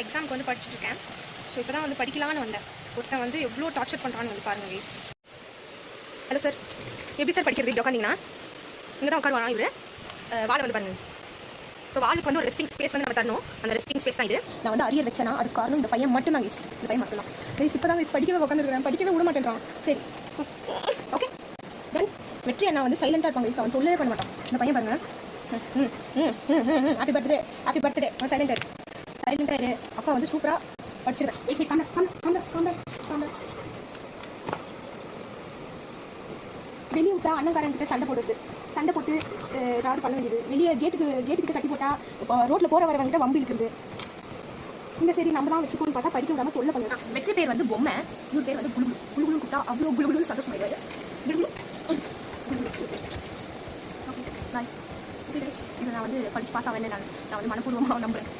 எக்ஸாமுக்கு வந்து படிச்சுட்டு இருக்கேன். ஸோ இப்போ தான் வந்து படிக்கலான்னு வந்தேன். ஒருத்தன் வந்து எவ்வளோ டார்ச்சர் பண்ணுறான்னு வந்து பாருங்கள் கைஸ். ஹலோ சார், எப்படி சார் படிக்கிறது? இப்படி உட்காந்திங்கன்னா இங்கே தான் உட்காருவானா இவர். வாழை வந்து பாருங்க. ஸோ வாளுக்கு வந்து ஒரு ரெஸ்டிங் ஸ்பேஸ் வந்து நம்ம தரணும். அந்த ரெஸ்டிங் ஸ்பேஸ் தான் இது. நான் வந்து அரியர் வச்சேன்னா அதுக்கு காரணம் இந்த பையன் மட்டும் தான் கைஸ். இந்த பையன் மட்டும் தான் கைஸ். இப்போ தான் கைஸ் படிக்கவே உட்காந்துருக்கேன். படிக்கவே விட மாட்டேன்றான். சரி ஓகே தென் வெற்றி அண்ணா வந்து சைலண்டாக இருப்பாங்க கைஸ். அவன் தொல்லையே பண்ண மாட்டான். இந்த பையன் பாருங்க. Happy birthday happy birthday. அவன் சைலண்டாக இரு. அப்பா வந்து சூப்பராக படிச்சிருவேன். வெளியே விட்டா அண்ணன்காரங்கிட்ட சண்டை போட்டு ஏதாவது பண்ண வேண்டியது. வெளியே கேட்டுக்கிட்ட கட்டி போட்டால் இப்போ ரோட்டில் போகிற வரவங்கிட்ட வம்பு இருக்குது. இந்த சரி நம்ம தான் வச்சுக்கோன்னு பார்த்தா படிக்க விடாமல் தொல்லை பண்ணலாம். வெற்றி பேர் வந்து பொம்மை, இவர் பேர் வந்து குழு கூப்பிட்டா அவ்வளோ குழு சந்தோஷமாயிடுவாரு. பாய். இதை நான் வந்து படித்து பாஸ் ஆவேன்னு நான் வந்து மனப்பூர்வமாக நம்புகிறேன்.